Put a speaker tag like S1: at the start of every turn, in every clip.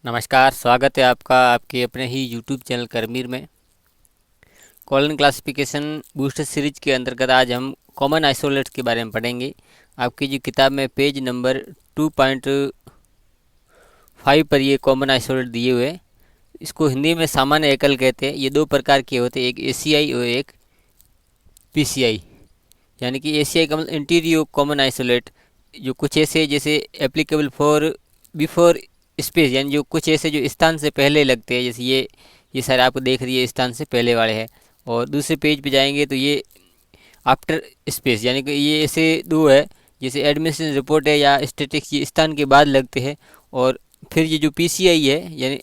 S1: नमस्कार, स्वागत है आपका आपके अपने ही यूट्यूब चैनल करमीर में। कॉलन क्लासिफिकेशन बूस्टर सीरीज के अंतर्गत आज हम कॉमन आइसोलेट्स के बारे में पढ़ेंगे। आपकी जो किताब में पेज नंबर 2.5 पर ये कॉमन आइसोलेट दिए हुए हैं। इसको हिंदी में सामान्य एकल कहते हैं। ये दो प्रकार के होते हैं, एक एसीआई और एक पीसीआई। यानी कि एसीआई का मतलब इंटीरियो कॉमन आइसोलेट, जो कुछ ऐसे जैसे एप्लीकेबल फॉर बिफोर स्पेस, यानी जो कुछ ऐसे जो स्थान से पहले लगते हैं, जैसे ये सारे आपको देख रही है स्थान से पहले वाले हैं। और दूसरे पेज पे जाएंगे तो ये आफ्टर स्पेस, यानी कि ये ऐसे दो है जैसे एडमिशन रिपोर्ट है या स्टेटिक्स, ये स्थान के बाद लगते हैं। और फिर ये जो पीसीआई है, यानी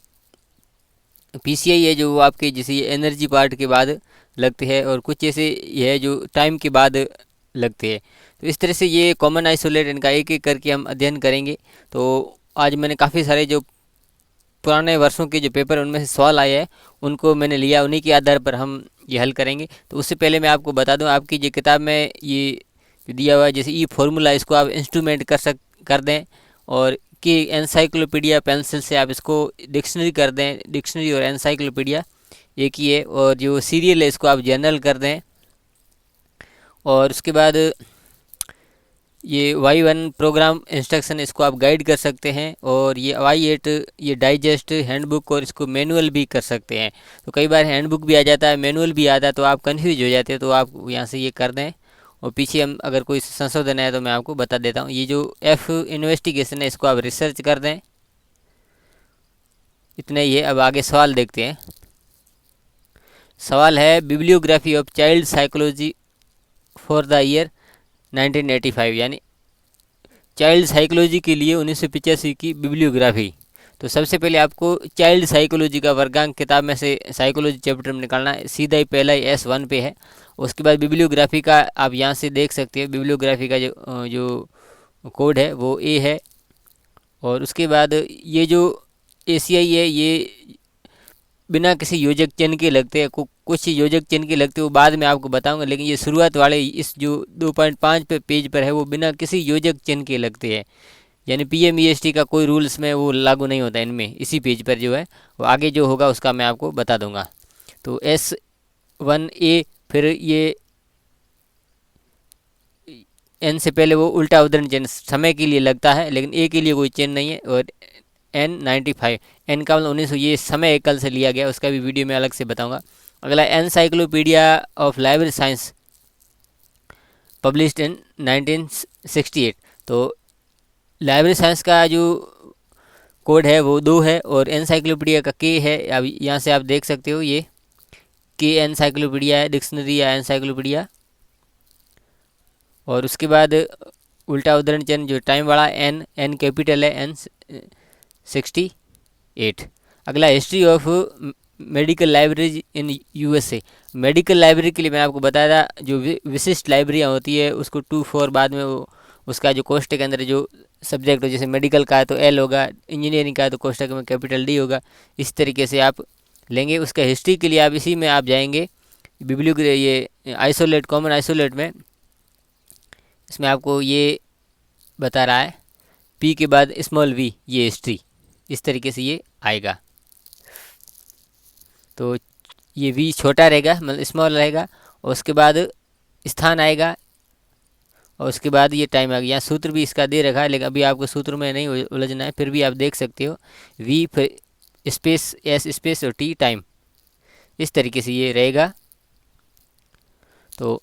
S1: पीसीआई है जो आपके जैसे ये एनर्जी पार्ट के बाद लगते हैं, और कुछ ऐसे ये है जो टाइम के बाद लगते हैं। तो इस तरह से ये कॉमन आइसोलेट, इनका एक एक करके हम अध्ययन करेंगे। तो आज मैंने काफ़ी सारे जो पुराने वर्षों के जो पेपर उनमें से सवाल आए हैं उनको मैंने लिया, उन्हीं के आधार पर हम ये हल करेंगे। तो उससे पहले मैं आपको बता दूं, आपकी जो किताब में ये जो दिया हुआ है जैसे ई फॉर्मूला, इसको आप इंस्ट्रूमेंट कर दें, और कि एनसाइक्लोपीडिया पेंसिल से आप इसको डिक्शनरी कर दें। डिक्शनरी और एनसाइक्लोपीडिया एक ही है। और जो सीरियल है इसको आप जनरल कर दें। और उसके बाद ये Y1 प्रोग्राम इंस्ट्रक्शन, इसको आप गाइड कर सकते हैं। और ये Y8 ये डाइजेस्ट हैंडबुक, और इसको मैनुअल भी कर सकते हैं। तो कई बार हैंडबुक भी आ जाता है, मैनुअल भी आता है, तो आप कन्फ्यूज हो जाते हैं। तो आप यहाँ से ये कर दें। और पीछे हम अगर कोई संशोधन है तो मैं आपको बता देता हूँ। ये जो F इन्वेस्टिगेशन है इसको आप रिसर्च कर दें। इतना ही है। अब आगे सवाल देखते हैं। सवाल है bibliography of child psychology for the year 1985, यानी चाइल्ड साइकोलॉजी के लिए 1985 की बिब्लियोग्राफी। तो सबसे पहले आपको चाइल्ड साइकोलॉजी का वर्गांक किताब में से साइकोलॉजी चैप्टर में निकालना है। सीधा ही पहला ही S1 पे है। उसके बाद बिब्लियोग्राफी का आप यहाँ से देख सकते हैं। बिब्लियोग्राफी का जो कोड है वो A है। और उसके बाद ये जो ACI है ये बिना किसी योजक चिन्ह के लगते हैं। कुछ योजक चिन्ह के लगते हैं, वो बाद में आपको बताऊंगा। लेकिन ये शुरुआत वाले इस जो 2.5 पे पेज पर है वो बिना किसी योजक चिन्ह के लगते हैं। यानी PMEST का कोई रूल्स में वो लागू नहीं होता इनमें। इसी पेज पर जो है वो आगे जो होगा उसका मैं आपको बता दूंगा। तो S1A, फिर ये N से पहले वो उल्टा उद्धरण चिन्ह समय के लिए लगता है, लेकिन A के लिए कोई चिन्ह नहीं है। और N95, N का मतलब 1900, ये समय एकल से लिया गया, उसका भी वीडियो में अलग से बताऊंगा। अगला encyclopedia of library science, published in 1968। तो लाइब्रेरी साइंस का जो कोड है वो 2 है, और एनसाइक्लोपीडिया का K है। अब यहाँ से आप देख सकते हो ये K एनसाइक्लोपीडिया है, डिक्शनरी या एनसाइक्लोपीडिया। और उसके बाद उल्टा उद्धरण चिन्ह जो टाइम वाला N कैपिटल है, N68। अगला history of medical library in USA। Medical library के लिए मैं आपको बताया था, जो विशिष्ट लाइब्रेरियाँ होती है उसको 2-4 बाद में वो उसका जो कोष्टक के अंदर जो सब्जेक्ट हो, जैसे मेडिकल का है तो L होगा, इंजीनियरिंग का है तो कोष्टक में कैपिटल D होगा। इस तरीके से आप लेंगे। उसका हिस्ट्री के लिए आप इसी में आप जाएंगे ये आइसोलेट, कॉमन आइसोलेट में। इसमें आपको ये बता रहा है P के बाद स्मॉल v, ये हिस्ट्री, इस तरीके से ये आएगा। तो ये V छोटा रहेगा, मतलब स्मॉल रहेगा। और उसके बाद स्थान आएगा, और उसके बाद ये टाइम आ गया। यहाँ सूत्र भी इसका दे रखा है, लेकिन अभी आपको सूत्र में नहीं उलझना है, फिर भी आप देख सकते हो। V फिर स्पेस S स्पेस और T टाइम, इस तरीके से ये रहेगा। तो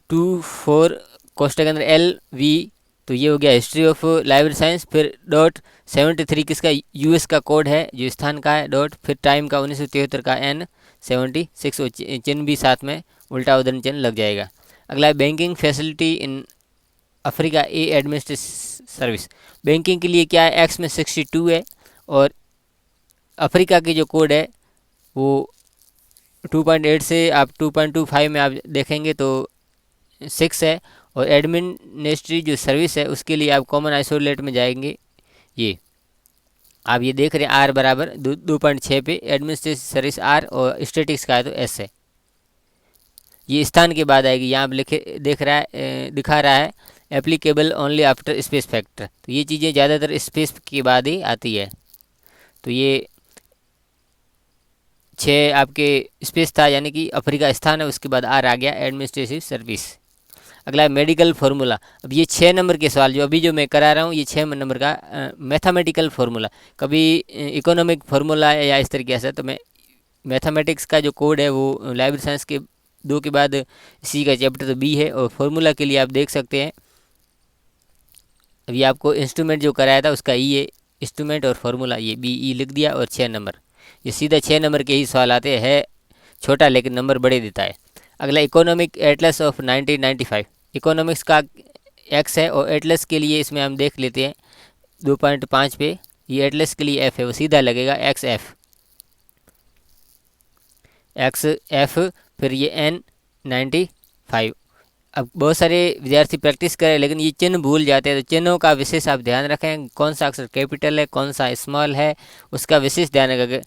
S1: 2-4 कोष्टक के अंदर LV, तो ये हो गया हिस्ट्री ऑफ लाइब्रेरी साइंस। फिर .73 किसका, US का कोड है जो स्थान का है, डॉट फिर टाइम का 1973 का N76, और चिन्ह भी साथ में उल्टा उद्धरण चिन्ह लग जाएगा। अगला है banking facility in Africa A administrative service. Banking के लिए क्या है, X में 62 है, और अफ्रीका की जो कोड है वो 2.8 से आप 2.25 में आप देखेंगे तो 6 है। और एडमिनिस्ट्रेटिव जो सर्विस है उसके लिए आप कॉमन आइसोलेट में जाएंगे। ये आप ये देख रहे हैं R बराबर 2.6 पे एडमिनिस्ट्रेटिव सर्विस R, और स्टेटिक्स का है तो S है। ये स्थान के बाद आएगी। यहाँ आप लिखे देख रहा है दिखा रहा है applicable only after space factor. तो ये चीज़ें ज़्यादातर स्पेस के बाद ही आती है। तो ये 6 आपके स्पेस था, यानी कि अफ्रीका स्थान है, उसके बाद आर आ गया एडमिनिस्ट्रेटिव सर्विस। अगला है मेडिकल फार्मूला। अब ये 6 नंबर के सवाल जो अभी जो मैं करा रहा हूँ, ये 6 नंबर का मैथमेटिकल फार्मूला। कभी इकोनॉमिक फार्मूला या इस तरीके से, तो मैं मैथमेटिक्स का जो कोड है वो लाइब्रेरी साइंस के 2 के बाद सी का चैप्टर तो बी है, और फार्मूला के लिए आप देख सकते हैं अभी आपको इंस्ट्रूमेंट जो कराया था उसका ई है, इंस्ट्रूमेंट और फार्मूला ये बी ई लिख दिया, और 6 नंबर। ये सीधा 6 नंबर के ही सवाल आते हैं, छोटा लेकिन नंबर बड़े देता है। अगला इकोनॉमिक एटलस ऑफ 1995। इकोनॉमिक्स का एक्स है, और एटलस के लिए इसमें हम देख लेते हैं 2.5 पे, ये एटलस के लिए एफ है, वो सीधा लगेगा एक्स एफ, एक्स एफ, फिर ये N95। अब बहुत सारे विद्यार्थी प्रैक्टिस करें लेकिन ये चिन्ह भूल जाते हैं, तो चिन्हों का विशेष आप ध्यान रखें, कौन सा अक्षर कैपिटल है कौन सा स्मॉल है, उसका विशेष ध्यान रखें।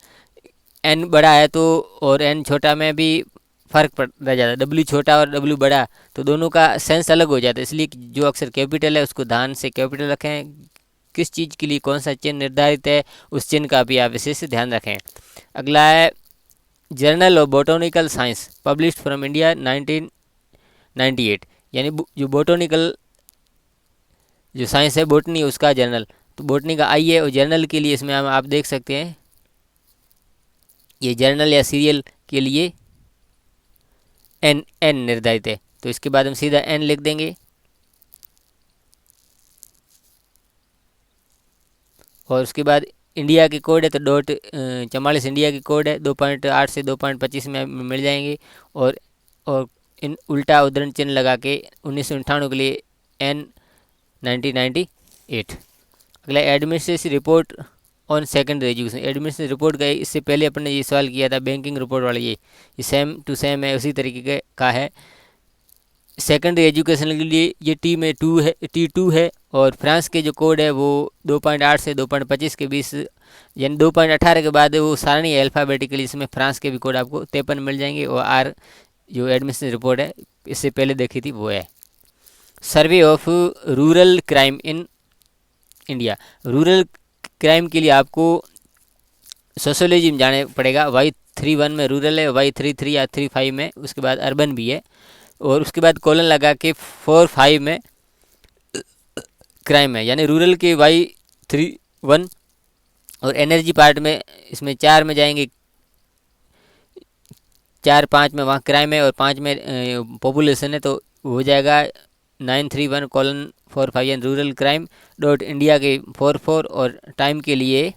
S1: एन बड़ा है तो और एन छोटा में भी फ़र्क पड़ रह जाता है, डब्ल्यू छोटा और डब्ल्यू बड़ा, तो दोनों का सेंस अलग हो जाता है। इसलिए जो अक्षर कैपिटल है उसको ध्यान से कैपिटल रखें, किस चीज़ के लिए कौन सा चिन्ह निर्धारित है उस चिन्ह का भी आप विशेष ध्यान रखें। अगला है journal of botanical science, published from India 1998, यानी जो बोटोनिकल जो साइंस है बोटनी उसका जर्नल, तो बोटनी का आई है, और जर्नल के लिए इसमें हम आप देख सकते हैं ये जर्नल या सीरियल के लिए एन एन निर्धारित है, तो इसके बाद हम सीधा एन लिख देंगे, और उसके बाद इंडिया के कोड है तो डॉट 44 इंडिया की कोड है, 2.8 से 2.25 में मिल जाएंगे, और इन उल्टा उद्धरण चिन्ह लगा के 1998 के लिए N1998। अगला administrative report on secondary education. Administrative report का इससे पहले अपने ये सवाल किया था बैंकिंग रिपोर्ट वाला, ये सेम टू सेम है, उसी तरीके का है। सेकेंडरी एजुकेशन के लिए ये टी में 2 है, T2 है, और फ्रांस के जो कोड है वो 2.8 से 2.25 के बीच, यानी 2.18 के बाद वो सारणी है अल्फ़ाबेटिकली, इसमें फ्रांस के भी कोड आपको 53 मिल जाएंगे, और आर जो एडमिनिस्ट्रेटिव रिपोर्ट है इससे पहले देखी थी वो है। Survey of rural crime in India. Rural crime के लिए आपको सोशोलॉजी में जाने पड़ेगा, Y31 में रूरल है, Y33 या 35 में उसके बाद अर्बन भी है, और उसके बाद कॉलन लगा के 4-5 में क्राइम है, यानी रूरल के Y31, और एनर्जी पार्ट में इसमें 4 में जाएंगे, 4-5 में वहाँ क्राइम है, और 5 में पॉपुलेशन है, तो हो जाएगा 931:45 यानी रूरल क्राइम डॉट इंडिया के 44, और टाइम के लिए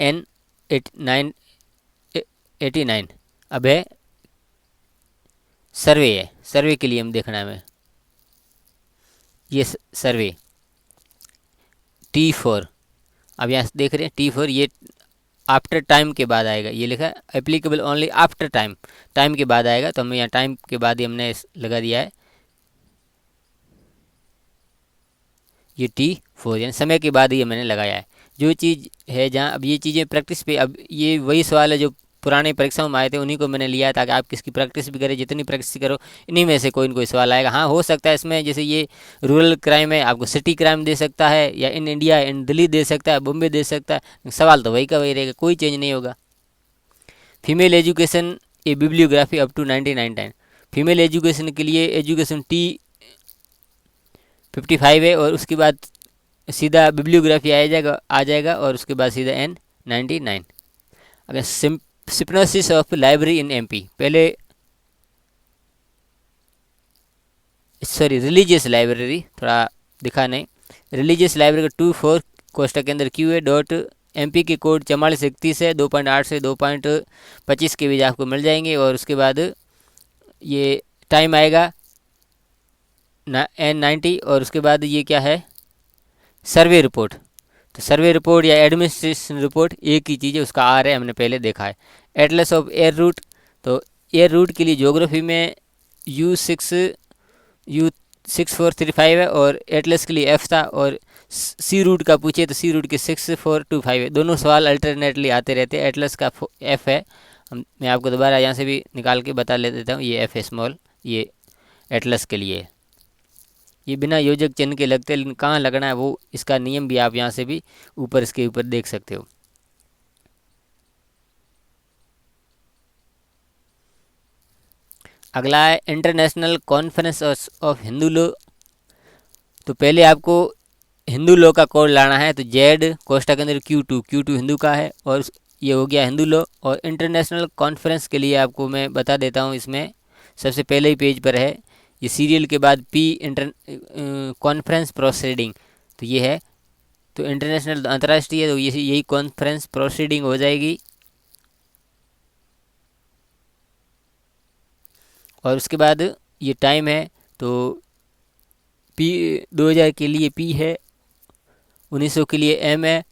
S1: N89। अब है सर्वे है, सर्वे के लिए हम देखना है हमें, ये सर्वे T4। अब यहाँ देख रहे हैं T4, ये आफ्टर टाइम के बाद आएगा, ये लिखा है applicable only after time, time के बाद आएगा, तो हमें यहाँ टाइम के बाद ही हमने लगा दिया है ये T4, यानी समय के बाद ही मैंने लगाया है। जो चीज़ है जहाँ अब ये चीज़ें प्रैक्टिस पे, अब ये वही सवाल है जो पुराने परीक्षाओं में आए थे, उन्हीं को मैंने लिया है ताकि आप किसकी प्रैक्टिस भी करें, जितनी प्रैक्टिस करो इन्हीं में से कोई न कोई सवाल आएगा। हाँ, हो सकता है इसमें जैसे ये रूरल क्राइम है आपको सिटी क्राइम दे सकता है, या इन इंडिया इन दिल्ली दे सकता है, बॉम्बे दे सकता है, सवाल तो वही का वही रहेगा, कोई चेंज नहीं होगा। Female education a bibliography up to 1999। Female education के लिए एजुकेशन T55 है, और उसके बाद सीधा बिब्लियोग्राफी आ जाएगा, और उसके बाद सीधा N99। अगर सिप्नोसिस ऑफ लाइब्रेरी इन MP, पहले सॉरी रिलीजियस लाइब्रेरी थोड़ा दिखा नहीं, रिलीजियस लाइब्रेरी का 2-4 कोष्टक के अंदर क्यू है, डॉट MP के कोड 4431 है, 2.8 से 2.25 के बीच आपको मिल जाएंगे, और उसके बाद ये टाइम आएगा N90, और उसके बाद ये क्या है सर्वे रिपोर्ट। तो सर्वे रिपोर्ट या एडमिनिस्ट्रेशन रिपोर्ट एक ही चीज़ है, उसका आर है, हमने पहले देखा है। एटलस ऑफ एयर रूट, तो एयर रूट के लिए ज्योग्राफी में U6435 है, और एटलस के लिए एफ था, और सी रूट का पूछे तो सी रूट के 6425 है। दोनों सवाल अल्टरनेटली आते रहते हैं। एटलस का एफ है, मैं आपको दोबारा यहाँ से भी निकाल के बता ले देता हूँ, ये एफ है स्मॉल, ये एटलस के लिए। ये बिना योजक चिन्ह के लगते हैं, लेकिन कहाँ लगना है वो इसका नियम भी आप यहाँ से भी ऊपर इसके ऊपर देख सकते हो। अगला है international conference of Hindu law. तो पहले आपको हिंदू लॉ का कोड लाना है, तो जेड कोष्ठक के अंदर क्यू टू हिंदू का है, और ये हो गया हिंदू लॉ। और इंटरनेशनल कॉन्फ्रेंस के लिए आपको मैं बता देता हूँ, इसमें सबसे पहले ही पेज पर है ये सीरियल के बाद पी इंटर कॉन्फ्रेंस प्रोसीडिंग, तो ये है। तो इंटरनेशनल अंतर्राष्ट्रीय, तो ये यही कॉन्फ्रेंस प्रोसीडिंग हो जाएगी। और उसके बाद ये टाइम है, तो पी 2000 के लिए पी है, 1900 के लिए एम है,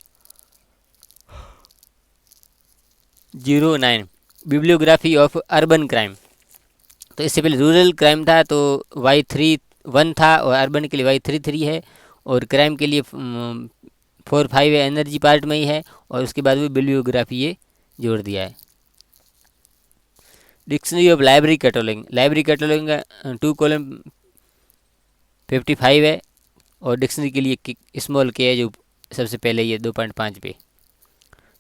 S1: 09 बिब्लियोग्राफी ऑफ अर्बन क्राइम। तो इससे पहले रूरल क्राइम था, तो Y31 था, और अर्बन के लिए Y33 है, और क्राइम के लिए 45 है, एनर्जी पार्ट में ही है, और उसके बाद भी बिब्लियोग्राफी ये जोड़ दिया है। डिक्शनरी ऑफ लाइब्रेरी कैटलॉगिंग का 2:55 है, और डिक्शनरी के लिए स्मॉल के है जो सबसे पहले ये 2.5 पे।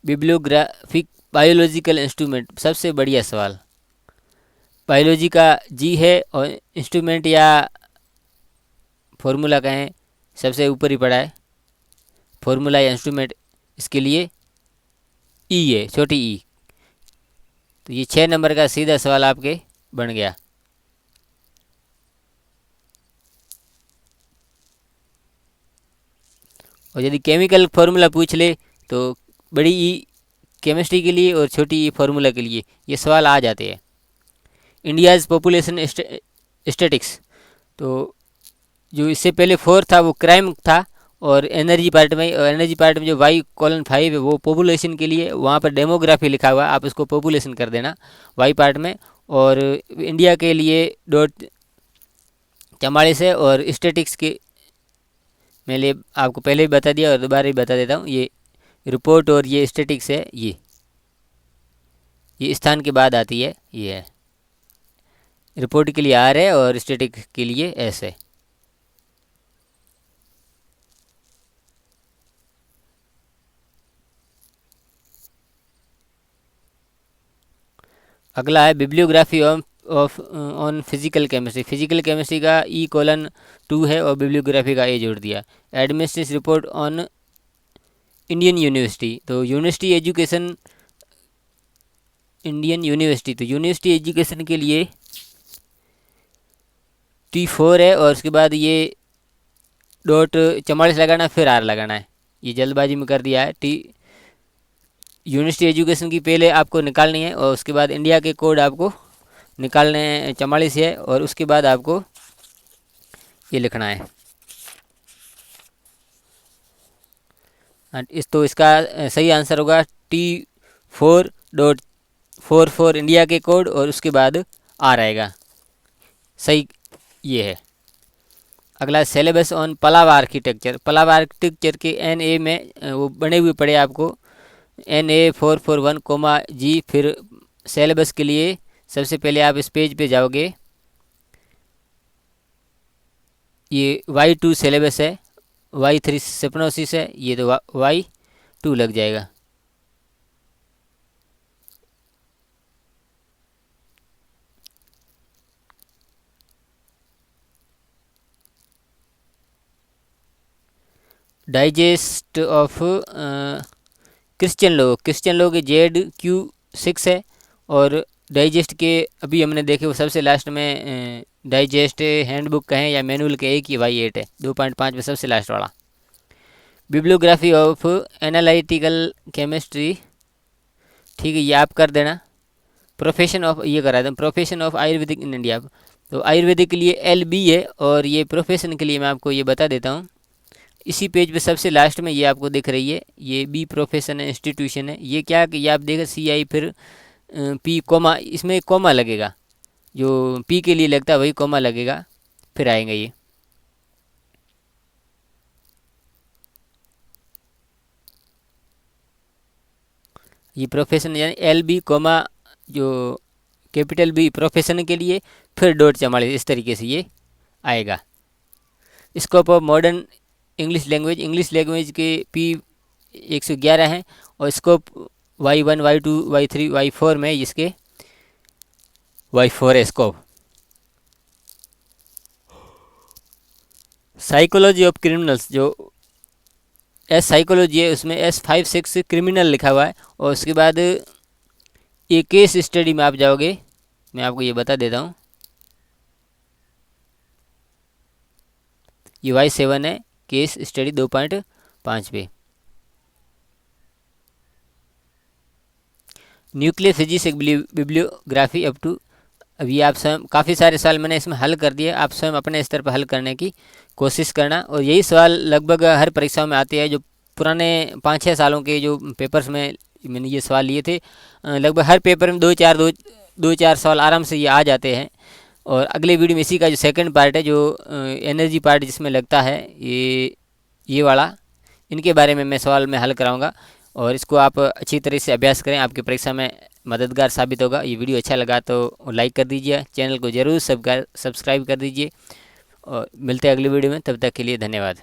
S1: बिब्लियोग्राफिक बायोलॉजिकल इंस्ट्रूमेंट, सबसे बढ़िया सवाल। बायोलॉजी का जी है, और इंस्ट्रूमेंट या फॉर्मूला कहें सबसे ऊपर ही पड़ा है, फॉर्मूला या इंस्ट्रूमेंट, इसके लिए ई है, छोटी ई। तो ये 6 नंबर का सीधा सवाल आपके बन गया। और यदि केमिकल फार्मूला पूछ ले तो बड़ी ई केमिस्ट्री के लिए और छोटी ई फार्मूला के लिए ये सवाल आ जाते हैं। इंडियाज़ पॉपुलेशन स्टेटिक्स, तो जो इससे पहले 4 था वो क्राइम था, और एनर्जी पार्ट में जो Y:5 है वो पॉपुलेशन के लिए, वहाँ पर डेमोग्राफी लिखा हुआ है, आप इसको पॉपुलेशन कर देना Y पार्ट में। और इंडिया के लिए .44 है, और स्टेटिक्स के मैंने आपको पहले भी बता दिया और दोबारा भी बता देता हूँ, ये रिपोर्ट और ये स्टेटिक्स है, ये स्थान के बाद आती है, ये है। रिपोर्ट के लिए R है और स्टेटिक के लिए S है। अगला है bibliography of on physical chemistry का E:2 है, और बिब्लियोग्राफी का A जोड़ दिया। Administrative report on Indian university, तो यूनिवर्सिटी एजुकेशन, इंडियन यूनिवर्सिटी, तो यूनिवर्सिटी एजुकेशन के लिए T4 है, और उसके बाद ये .44 लगाना, फिर R लगाना है, ये जल्दबाजी में कर दिया है। यूनिवर्सिटी एजुकेशन की पहले आपको निकालनी है, और उसके बाद इंडिया के कोड आपको निकालने हैं, 44 है, और उसके बाद आपको ये लिखना है। तो इसका सही आंसर होगा T4.44 इंडिया के कोड, और उसके बाद R आएगा, सही ये है। अगला सिलेबस ऑन पलाव आर्किटेक्चर के NA में वो बने हुए पड़े आपको, NA441, फिर सिलेबस के लिए सबसे पहले आप इस पेज पे जाओगे, ये Y2 सिलेबस है, Y3 सिप्नोसिस है, ये तो Y2 लग जाएगा। डाइजेस्ट ऑफ क्रिश्चियन लॉ के ZQ6 है, और डाइजेस्ट के अभी हमने देखे वो सबसे लास्ट में डाइजेस्ट हैंडबुक कहें या मैनुअल के एक ही Y8 है, 2.5 में सबसे लास्ट वाला। बिब्लियोग्राफी ऑफ एनालिटिकल केमिस्ट्री, ठीक है, ये आप कर देना। प्रोफेशन ऑफ, ये करा दें, profession of Ayurvedic in India, तो आयुर्वेदिक के लिए LB है, और ये प्रोफेशन के लिए मैं आपको ये बता देता हूँ, इसी पेज पे सबसे लास्ट में ये आपको दिख रही है, ये B प्रोफेशन है, इंस्टीट्यूशन है। ये क्या कि ये आप देखें CI, फिर P कोमा, इसमें कोमा लगेगा, जो P के लिए लगता है वही कोमा लगेगा, फिर आएगा ये प्रोफेशन, यानी LB कोमा, जो कैपिटल B प्रोफेशन के लिए, फिर .44, इस तरीके से ये आएगा। Scope of modern English language के P111 हैं, और scope Y1 Y2 Y3 Y4 में इसके Y4 है स्कोप। साइकोलॉजी ऑफ क्रिमिनल्स जो एस साइकोलॉजी है उसमें S56 क्रिमिनल लिखा हुआ है, और उसके बाद ये केस स्टडी में आप जाओगे, मैं आपको ये बता देता हूँ, ये Y7 है केस स्टडी 2.5 पे। न्यूक्लियर फिजिक्स एक बिब्लियोग्राफी अप टू, अभी आप स्वयं काफ़ी सारे सवाल मैंने इसमें हल कर दिए, आप स्वयं अपने स्तर पर हल करने की कोशिश करना। और यही सवाल लगभग हर परीक्षाओं में आते हैं, जो पुराने 5-6 सालों के जो पेपर्स में मैंने ये सवाल लिए थे, लगभग हर पेपर में दो चार सवाल आराम से ये आ जाते हैं। और अगले वीडियो में इसी का जो सेकंड पार्ट है, जो एनर्जी पार्ट जिसमें लगता है ये वाला, इनके बारे में मैं सवाल में हल कराऊंगा, और इसको आप अच्छी तरह से अभ्यास करें, आपकी परीक्षा में मददगार साबित होगा। ये वीडियो अच्छा लगा तो लाइक कर दीजिए, चैनल को ज़रूर सब्सक्राइब कर दीजिए, और मिलते हैं अगली वीडियो में, तब तक के लिए धन्यवाद।